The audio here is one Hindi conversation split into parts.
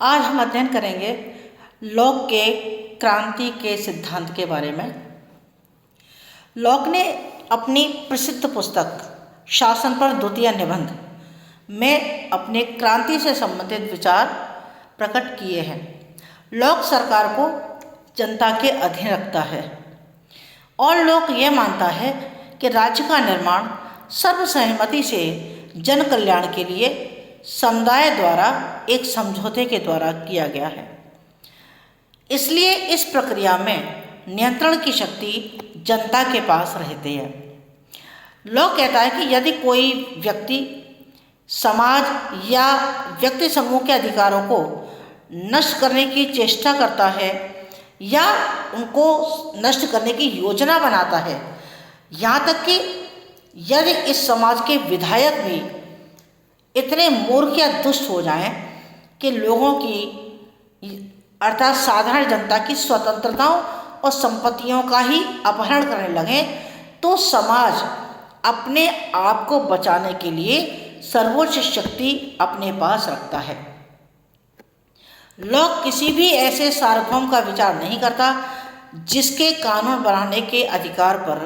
आज हम अध्ययन करेंगे लॉक के क्रांति के सिद्धांत के बारे में। लॉक ने अपनी प्रसिद्ध पुस्तक शासन पर द्वितीय निबंध में अपने क्रांति से संबंधित विचार प्रकट किए हैं। लॉक सरकार को जनता के अधीन रखता है और लॉक यह मानता है कि राज्य का निर्माण सर्वसहमति से जन कल्याण के लिए समुदाय द्वारा एक समझौते के द्वारा किया गया है। इसलिए इस प्रक्रिया में नियंत्रण की शक्ति जनता के पास रहती है। लॉक कहता है कि यदि कोई व्यक्ति समाज या व्यक्ति समूह के अधिकारों को नष्ट करने की चेष्टा करता है या उनको नष्ट करने की योजना बनाता है, यहाँ तक कि यदि इस समाज के विधायक भी इतने मूर्ख या दुष्ट हो जाएं कि लोगों की अर्थात साधारण जनता की स्वतंत्रताओं और संपत्तियों का ही अपहरण करने लगे, तो समाज अपने आप को बचाने के लिए सर्वोच्च शक्ति अपने पास रखता है। लॉक किसी भी ऐसे सार्वभौम का विचार नहीं करता जिसके कानून बनाने के अधिकार पर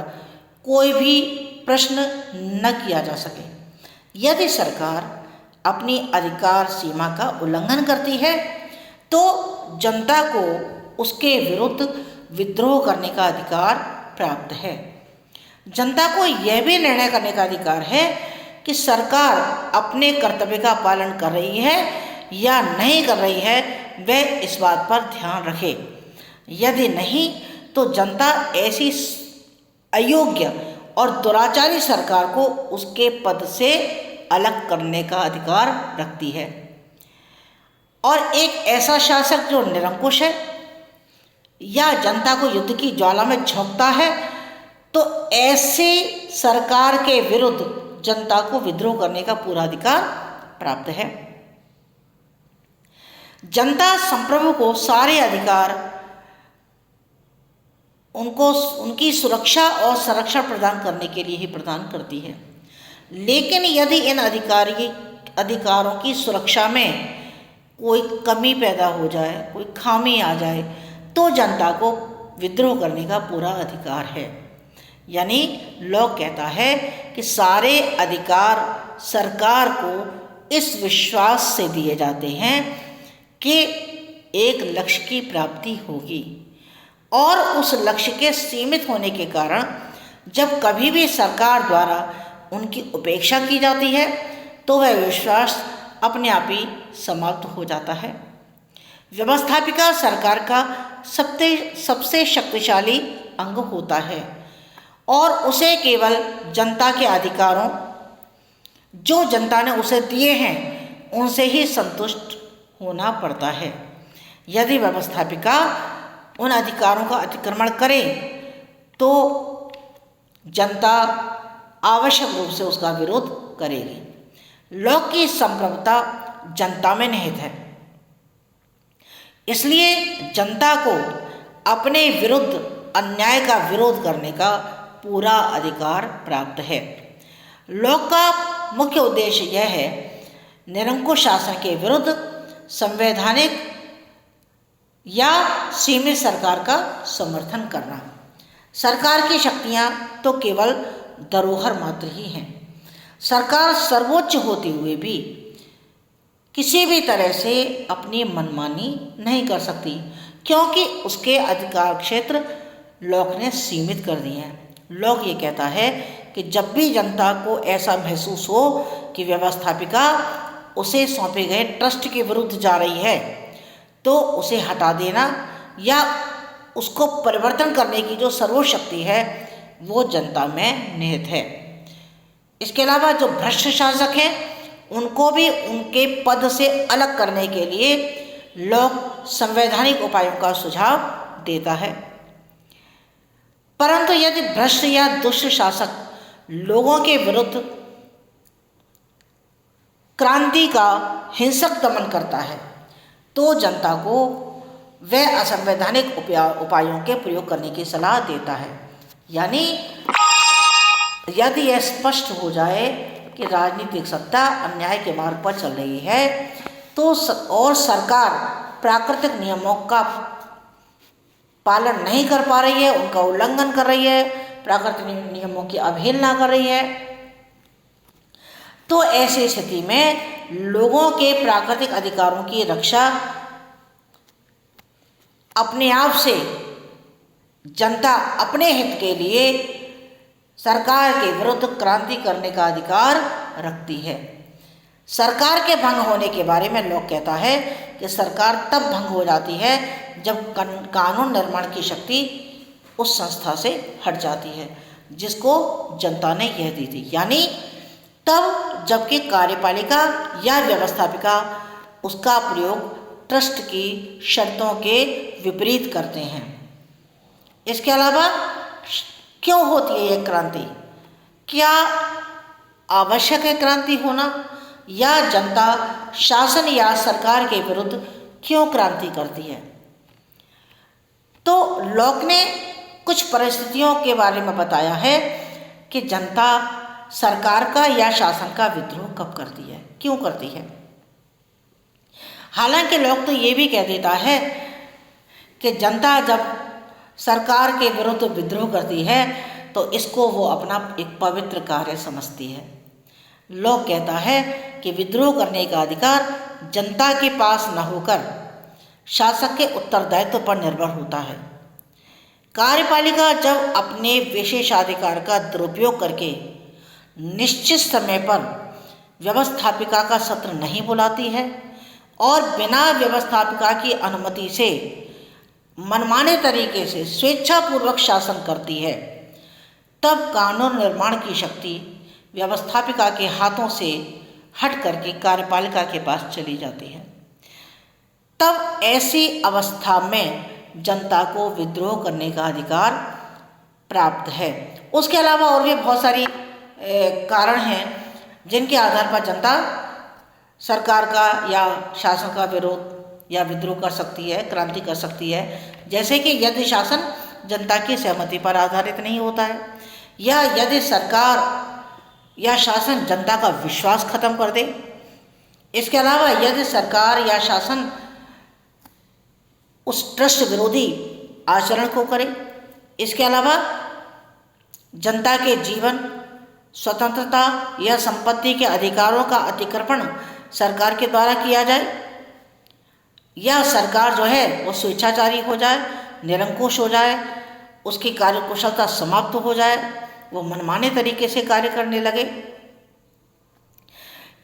कोई भी प्रश्न न किया जा सके। यदि सरकार अपनी अधिकार सीमा का उल्लंघन करती है तो जनता को उसके विरुद्ध विद्रोह करने का अधिकार प्राप्त है। जनता को यह भी निर्णय करने का अधिकार है कि सरकार अपने कर्तव्य का पालन कर रही है या नहीं कर रही है, वह इस बात पर ध्यान रखे। यदि नहीं तो जनता ऐसी अयोग्य और दुराचारी सरकार को उसके पद से अलग करने का अधिकार रखती है। और एक ऐसा शासक जो निरंकुश है या जनता को युद्ध की ज्वाला में झोंकता है, तो ऐसे सरकार के विरुद्ध जनता को विद्रोह करने का पूरा अधिकार प्राप्त है। जनता संप्रभु को सारे अधिकार उनकी सुरक्षा और संरक्षण प्रदान करने के लिए ही प्रदान करती है। लेकिन यदि इन अधिकारों की सुरक्षा में कोई कमी पैदा हो जाए, कोई खामी आ जाए, तो जनता को विद्रोह करने का पूरा अधिकार है। यानी लॉक कहता है कि सारे अधिकार सरकार को इस विश्वास से दिए जाते हैं कि एक लक्ष्य की प्राप्ति होगी, और उस लक्ष्य के सीमित होने के कारण जब कभी भी सरकार द्वारा उनकी उपेक्षा की जाती है तो वह विश्वास अपने आप ही समाप्त हो जाता है। व्यवस्थापिका सरकार का सबसे शक्तिशाली अंग होता है और उसे केवल जनता के अधिकारों जो जनता ने उसे दिए हैं उनसे ही संतुष्ट होना पड़ता है। यदि व्यवस्थापिका उन अधिकारों का अतिक्रमण करे तो जनता आवश्यक रूप से उसका विरोध करेगी। लॉक की संप्रभुता जनता में निहित है, इसलिए जनता को अपने विरुद्ध अन्याय का विरोध करने का पूरा अधिकार प्राप्त है। लॉक का मुख्य उद्देश्य यह है निरंकुश शासन के विरुद्ध संवैधानिक या सीमित सरकार का समर्थन करना। सरकार की शक्तियां तो केवल धरोहर मात्र ही हैं। सरकार सर्वोच्च होते हुए भी किसी भी तरह से अपनी मनमानी नहीं कर सकती, क्योंकि उसके अधिकार क्षेत्र लॉक ने सीमित कर दिए हैं। लॉक ये कहता है कि जब भी जनता को ऐसा महसूस हो कि व्यवस्थापिका उसे सौंपे गए ट्रस्ट के विरुद्ध जा रही है, तो उसे हटा देना या उसको परिवर्तन करने की जो सर्वशक्ति है वो जनता में निहित है। इसके अलावा जो भ्रष्ट शासक हैं उनको भी उनके पद से अलग करने के लिए लॉक संवैधानिक उपायों का सुझाव देता है। परंतु यदि भ्रष्ट या दुष्ट शासक लोगों के विरुद्ध क्रांति का हिंसक दमन करता है तो जनता को वह असंवैधानिक उपायों के प्रयोग करने की सलाह देता है। यानी यदि यह स्पष्ट हो जाए कि राजनीतिक सत्ता अन्याय के मार्ग पर चल रही है और सरकार प्राकृतिक नियमों का पालन नहीं कर पा रही है, उनका उल्लंघन कर रही है, प्राकृतिक नियमों की अवहेलना कर रही है, तो ऐसी स्थिति में लोगों के प्राकृतिक अधिकारों की रक्षा अपने आप से जनता अपने हित के लिए सरकार के विरुद्ध क्रांति करने का अधिकार रखती है। सरकार के भंग होने के बारे में लॉक कहता है कि सरकार तब भंग हो जाती है जब कानून निर्माण की शक्ति उस संस्था से हट जाती है जिसको जनता ने यह दी थी, यानी तब जबकि कार्यपालिका या व्यवस्थापिका उसका प्रयोग ट्रस्ट की शर्तों के विपरीत करते हैं। इसके अलावा क्यों होती है यह क्रांति? क्या आवश्यक है क्रांति होना, या जनता शासन या सरकार के विरुद्ध क्यों क्रांति करती है? तो लॉक ने कुछ परिस्थितियों के बारे में बताया है कि जनता सरकार का या शासन का विद्रोह कब करती है, क्यों करती है। हालांकि लॉक तो ये भी कह देता है कि जनता जब सरकार के विरुद्ध विद्रोह करती है तो इसको वो अपना एक पवित्र कार्य समझती है। लॉक कहता है कि विद्रोह करने का अधिकार जनता के पास न होकर शासक के उत्तरदायित्व पर निर्भर होता है। कार्यपालिका जब अपने विशेषाधिकार का दुरुपयोग करके निश्चित समय पर व्यवस्थापिका का सत्र नहीं बुलाती है और बिना व्यवस्थापिका की अनुमति से मनमाने तरीके से स्वेच्छापूर्वक शासन करती है, तब कानून निर्माण की शक्ति व्यवस्थापिका के हाथों से हट करके कार्यपालिका के पास चली जाती है। तब ऐसी अवस्था में जनता को विद्रोह करने का अधिकार प्राप्त है। उसके अलावा और भी बहुत सारी कारण हैं जिनके आधार पर जनता सरकार का या शासन का विरोध या विद्रोह कर सकती है, क्रांति कर सकती है। जैसे कि यदि शासन जनता की सहमति पर आधारित नहीं होता है, या यदि सरकार या शासन जनता का विश्वास खत्म कर दे। इसके अलावा यदि सरकार या शासन उस ट्रस्ट विरोधी आचरण को करे। इसके अलावा जनता के जीवन, स्वतंत्रता या संपत्ति के अधिकारों का अतिक्रमण सरकार के द्वारा किया जाए, या सरकार जो है वो स्वेच्छाचारी हो जाए, निरंकुश हो जाए, उसकी कार्यकुशलता समाप्त हो जाए, वो मनमाने तरीके से कार्य करने लगे।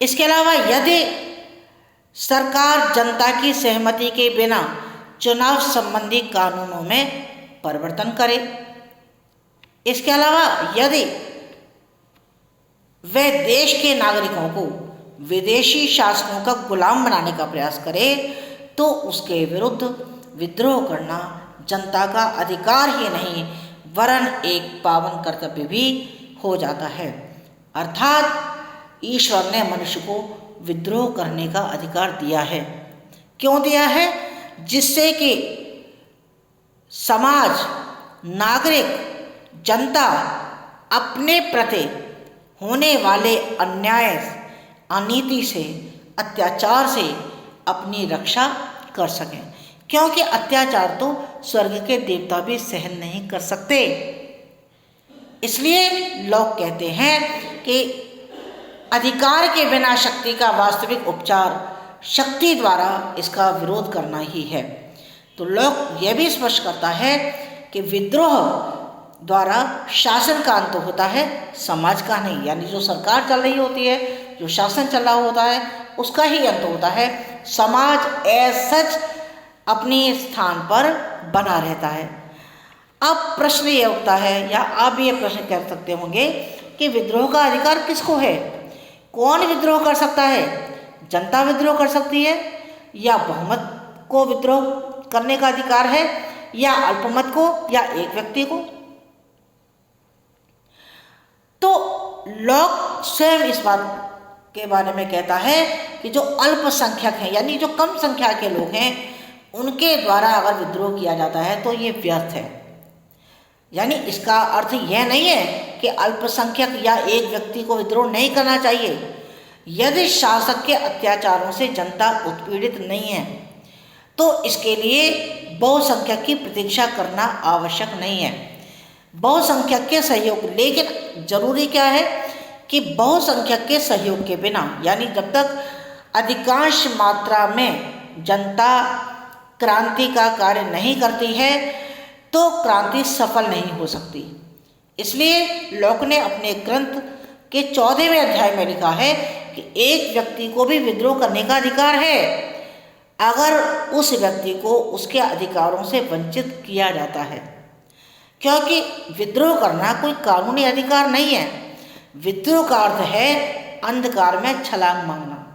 इसके अलावा यदि सरकार जनता की सहमति के बिना चुनाव संबंधी कानूनों में परिवर्तन करे। इसके अलावा यदि वह देश के नागरिकों को विदेशी शासकों का गुलाम बनाने का प्रयास करे तो उसके विरुद्ध विद्रोह करना जनता का अधिकार ही नहीं वरन एक पावन कर्तव्य भी हो जाता है। अर्थात ईश्वर ने मनुष्य को विद्रोह करने का अधिकार दिया है। क्यों दिया है? जिससे कि समाज, नागरिक, जनता अपने प्रति होने वाले अन्याय, अनीति से, अत्याचार से अपनी रक्षा कर सकें, क्योंकि अत्याचार तो स्वर्ग के देवता भी सहन नहीं कर सकते। इसलिए लोग कहते हैं कि अधिकार के बिना शक्ति का वास्तविक उपचार शक्ति द्वारा इसका विरोध करना ही है। तो लोग यह भी स्पष्ट करता है कि विद्रोह द्वारा शासन का अंत होता है, समाज का नहीं। यानी जो सरकार चल रही होती है, जो शासन चल रहा होता है, उसका ही अंत होता है। समाज एज सच अपने स्थान पर बना रहता है। अब प्रश्न ये उठता है, या आप ये प्रश्न कर सकते होंगे कि विद्रोह का अधिकार किसको है? कौन विद्रोह कर सकता है? जनता विद्रोह कर सकती है, या बहुमत को विद्रोह करने का अधिकार है, या अल्पमत को, या एक व्यक्ति को? तो लॉक स्वयं इस बात के बारे में कहता है कि जो अल्पसंख्यक हैं, यानी जो कम संख्या के लोग हैं, उनके द्वारा अगर विद्रोह किया जाता है तो ये व्यर्थ है। यानी इसका अर्थ यह नहीं है कि अल्पसंख्यक या एक व्यक्ति को विद्रोह नहीं करना चाहिए, यदि शासक के अत्याचारों से जनता उत्पीड़ित नहीं है तो इसके लिए बहुसंख्यक की प्रतीक्षा करना आवश्यक नहीं है। बहुसंख्यक के सहयोग, लेकिन जरूरी क्या है कि बहुसंख्यक के सहयोग के बिना, यानी जब तक अधिकांश मात्रा में जनता क्रांति का कार्य नहीं करती है तो क्रांति सफल नहीं हो सकती। इसलिए लॉक ने अपने ग्रंथ के 14वें अध्याय में लिखा है कि एक व्यक्ति को भी विद्रोह करने का अधिकार है अगर उस व्यक्ति को उसके अधिकारों से वंचित किया जाता है, क्योंकि विद्रोह करना कोई कानूनी अधिकार नहीं है। विद्रोह का अर्थ है अंधकार में छलांग मारना।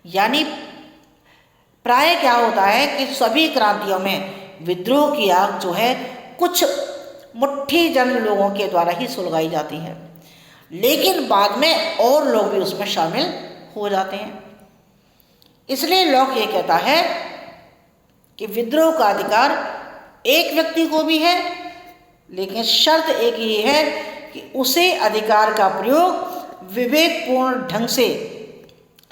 यानी प्राय क्या होता है कि सभी क्रांतियों में विद्रोह की आग जो है कुछ मुट्ठी जन लोगों के द्वारा ही सुलगाई जाती है, लेकिन बाद में और लोग भी उसमें शामिल हो जाते हैं। इसलिए लॉक ये कहता है कि विद्रोह का अधिकार एक व्यक्ति को भी है, लेकिन शर्त एक ही है कि उसे अधिकार का प्रयोग विवेकपूर्ण ढंग से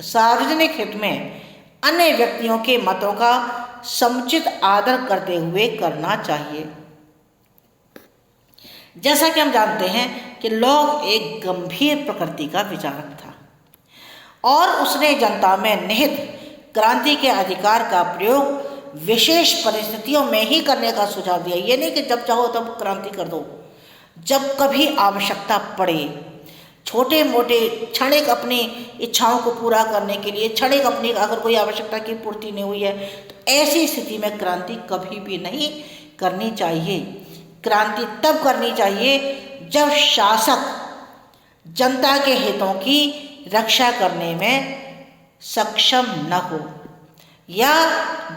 सार्वजनिक हित में अन्य व्यक्तियों के मतों का समुचित आदर करते हुए करना चाहिए। जैसा कि हम जानते हैं कि लॉक एक गंभीर प्रकृति का विचारक था और उसने जनता में निहित क्रांति के अधिकार का प्रयोग विशेष परिस्थितियों में ही करने का सुझाव दिया। ये नहीं कि जब चाहो तब क्रांति कर दो, जब कभी आवश्यकता पड़े, छोटे मोटे क्षणिक अपनी इच्छाओं को पूरा करने के लिए, क्षणिक अपनी अगर कोई आवश्यकता की पूर्ति नहीं हुई है तो ऐसी स्थिति में क्रांति कभी भी नहीं करनी चाहिए। क्रांति तब करनी चाहिए जब शासक जनता के हितों की रक्षा करने में सक्षम न हो, या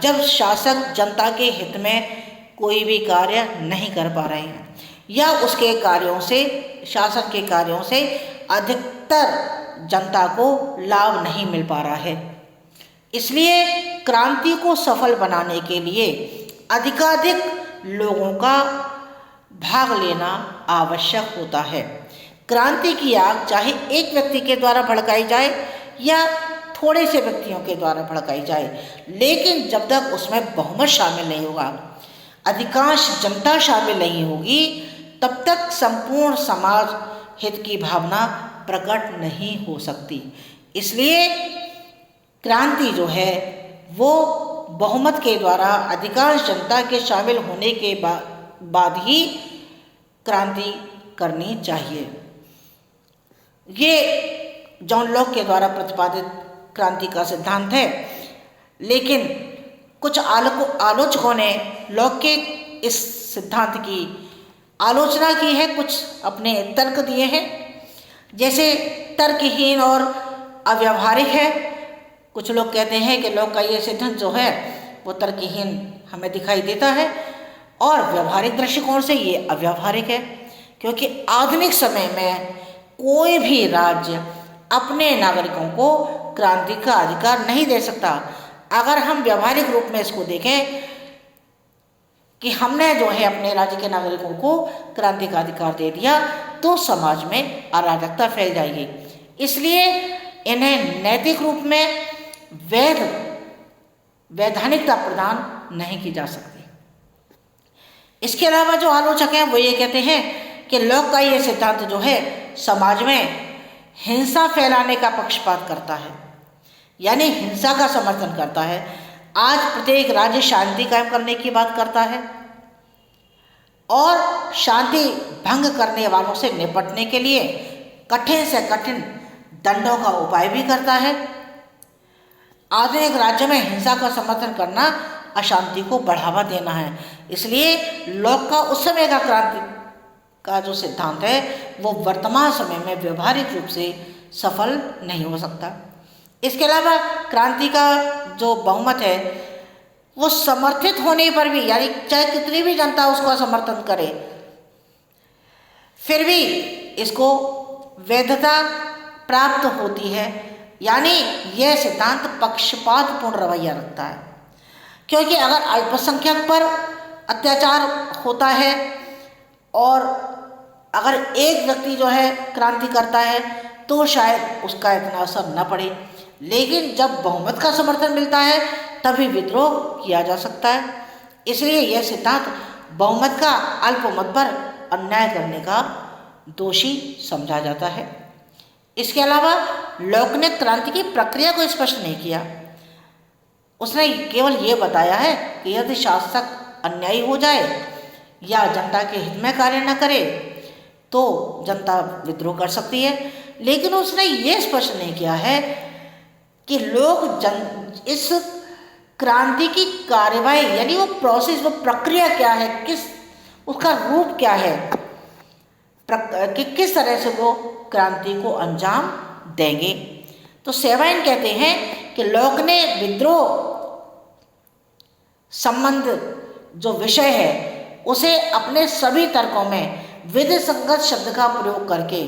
जब शासक जनता के हित में कोई भी कार्य नहीं कर पा रहे हैं, या उसके कार्यों से, शासक के कार्यों से अधिकतर जनता को लाभ नहीं मिल पा रहा है। इसलिए क्रांति को सफल बनाने के लिए अधिकाधिक लोगों का भाग लेना आवश्यक होता है। क्रांति की आग चाहे एक व्यक्ति के द्वारा भड़काई जाए या थोड़े से व्यक्तियों के द्वारा भड़काई जाए, लेकिन जब तक उसमें बहुमत शामिल नहीं होगा, अधिकांश जनता शामिल नहीं होगी, तब तक संपूर्ण समाज हित की भावना प्रकट नहीं हो सकती। इसलिए क्रांति जो है वो बहुमत के द्वारा अधिकांश जनता के शामिल होने के बाद ही क्रांति करनी चाहिए। ये जॉन लॉक के द्वारा प्रतिपादित क्रांति का सिद्धांत है, लेकिन कुछ आलोचकों ने लॉक के इस सिद्धांत की आलोचना की है, कुछ अपने तर्क दिए हैं, जैसे तर्कहीन और अव्यावहारिक है। कुछ लोग कहते हैं कि लॉक का ये सिद्धांत जो है वो तर्कहीन हमें दिखाई देता है और व्यवहारिक दृष्टिकोण से ये अव्यावहारिक है, क्योंकि आधुनिक समय में कोई भी राज्य अपने नागरिकों को क्रांति का अधिकार नहीं दे सकता। अगर हम व्यवहारिक रूप में इसको देखें कि हमने जो है अपने राज्य के नागरिकों को क्रांति का अधिकार दे दिया तो समाज में अराजकता फैल जाएगी। इसलिए इन्हें नैतिक रूप में वैधानिकता प्रदान नहीं की जा सकती। इसके अलावा जो आलोचक हैं वो ये कहते हैं कि लॉक का ये सिद्धांत जो है समाज में हिंसा फैलाने का पक्षपात करता है, यानी हिंसा का समर्थन करता है। आज प्रत्येक राज्य शांति कायम करने की बात करता है और शांति भंग करने वालों से निपटने के लिए कठिन से कठिन दंडों का उपाय भी करता है। आधुनिक राज्य में हिंसा का समर्थन करना अशांति को बढ़ावा देना है। इसलिए लॉक का उस समय का क्रांति का जो सिद्धांत है वो वर्तमान समय में व्यवहारिक रूप से सफल नहीं हो सकता। इसके अलावा क्रांति का जो बहुमत है वो समर्थित होने पर भी, यानी चाहे कितनी भी जनता उसका समर्थन करे, फिर भी इसको वैधता प्राप्त होती है। यानी यह सिद्धांत पक्षपातपूर्ण रवैया रखता है, क्योंकि अगर अल्पसंख्यक पर अत्याचार होता है और अगर एक व्यक्ति जो है क्रांति करता है तो शायद उसका इतना असर न पड़े, लेकिन जब बहुमत का समर्थन मिलता है तभी विद्रोह किया जा सकता है। इसलिए यह सिद्धांत बहुमत का अल्पमत पर अन्याय करने का दोषी समझा जाता है। इसके अलावा लॉक ने क्रांति की प्रक्रिया को स्पष्ट नहीं किया। उसने केवल ये बताया है कि यदि शासक अन्यायी हो जाए या जनता के हित में कार्य न करे तो जनता विद्रोह कर सकती है, लेकिन उसने ये स्पष्ट नहीं किया है कि लोग इस क्रांति की कार्यवाही यानी वो प्रोसेस, वो प्रक्रिया क्या है, उसका रूप क्या है, कि किस तरह से वो क्रांति को अंजाम देंगे। तो सेवाइन कहते हैं कि लॉक ने विद्रोह संबंध जो विषय है उसे अपने सभी तर्कों में विधि संगत शब्द का प्रयोग करके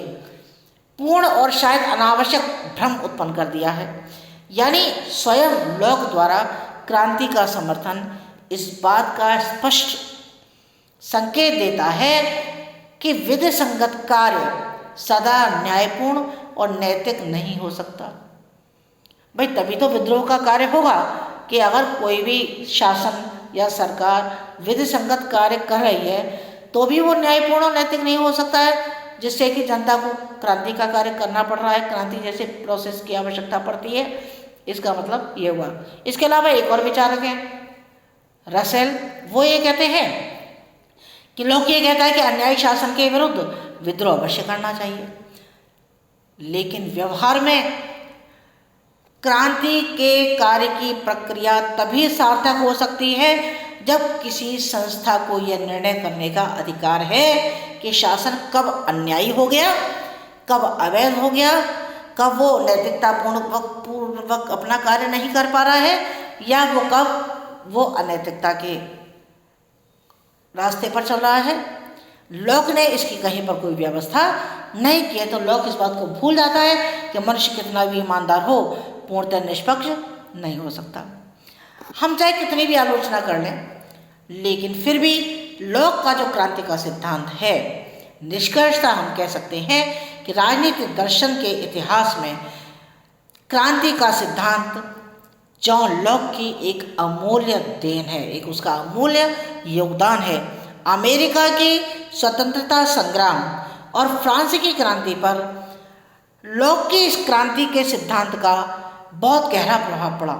पूर्ण और शायद अनावश्यक भ्रम उत्पन्न कर दिया है। यानी स्वयं लॉक द्वारा क्रांति का समर्थन इस बात का स्पष्ट संकेत देता है कि विधि संगत कार्य सदा न्यायपूर्ण और नैतिक नहीं हो सकता। भाई तभी तो विद्रोह का कार्य होगा कि अगर कोई भी शासन या सरकार विधि संगत कार्य कर रही है तो भी वो न्यायपूर्ण और नैतिक नहीं हो सकता है, जिससे कि जनता को क्रांति का कार्य करना पड़ रहा है, क्रांति जैसे प्रोसेस की आवश्यकता पड़ती है। इसका मतलब ये हुआ। इसके अलावा एक और विचारक हैं रसेल, वो ये कहते हैं कि लोग ये कहता है कि अन्यायी शासन के विरुद्ध विद्रोह अवश्य करना चाहिए, लेकिन व्यवहार में क्रांति के कार्य की प्रक्रिया तभी सार्थक हो सकती है जब किसी संस्था को यह निर्णय करने का अधिकार है कि शासन कब अन्यायी हो गया, कब अवैध हो गया, कब वो नैतिकता पूर्वक अपना कार्य नहीं कर पा रहा है, या वो कब वो अनैतिकता के रास्ते पर चल रहा है। लॉक ने इसकी कहीं पर कोई व्यवस्था नहीं की है, तो लॉक इस बात को भूल जाता है कि मनुष्य कितना भी ईमानदार हो पूर्णतः निष्पक्ष नहीं हो सकता। हम चाहे कितनी भी आलोचना कर लें, लेकिन फिर भी लॉक का जो क्रांति का सिद्धांत है, निष्कर्षतः हम कह सकते हैं कि राजनीतिक दर्शन के इतिहास में क्रांति का सिद्धांत जॉन लॉक की एक अमूल्य देन है, एक उसका अमूल्य योगदान है। अमेरिका की स्वतंत्रता संग्राम और फ्रांस की क्रांति पर लॉक की इस क्रांति के सिद्धांत का बहुत गहरा प्रभाव पड़ा।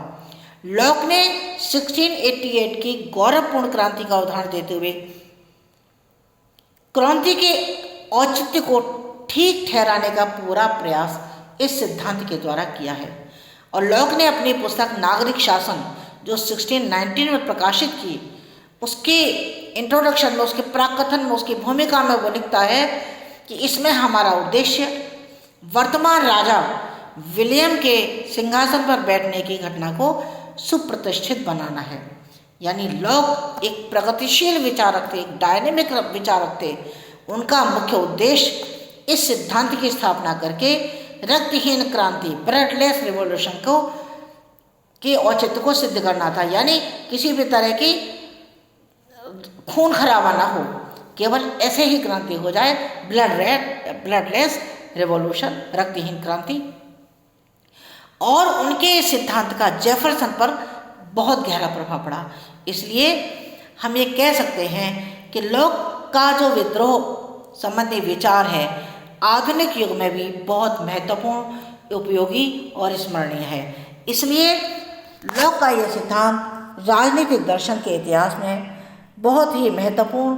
लॉक ने 1688 की गौरवपूर्ण क्रांति का उदाहरण देते हुए क्रांति के औचित्य को ठीक ठहराने का पूरा प्रयास इस सिद्धांत के द्वारा किया है। और लॉक ने अपनी पुस्तक नागरिक शासन जो 1619 में प्रकाशित की, उसके इंट्रोडक्शन में, उसके प्राकथन में, उसकी भूमिका में वो लिखता है कि इसमें हमारा उद्देश्य वर्तमान राजा विलियम के सिंहासन पर बैठने की घटना को सुप्रतिष्ठित बनाना है। यानी लॉक एक प्रगतिशील विचारक थे, एक डायनेमिक विचारक थे। उनका मुख्य उद्देश्य इस सिद्धांत की स्थापना करके रक्तहीन क्रांति, ब्लडलेस रिवॉल्यूशन को के औचित्य को सिद्ध करना था। यानी किसी भी तरह की खून खराबा ना हो, केवल ऐसे ही क्रांति हो जाए, ब्लडलेस रिवॉल्यूशन, रक्तहीन क्रांति। और उनके सिद्धांत का जेफरसन पर बहुत गहरा प्रभाव पड़ा। इसलिए हम ये कह सकते हैं कि लॉक का जो विद्रोह संबंधी विचार है आधुनिक युग में भी बहुत महत्वपूर्ण, उपयोगी और स्मरणीय है। इसलिए लॉक का यह सिद्धांत राजनीतिक दर्शन के इतिहास में बहुत ही महत्वपूर्ण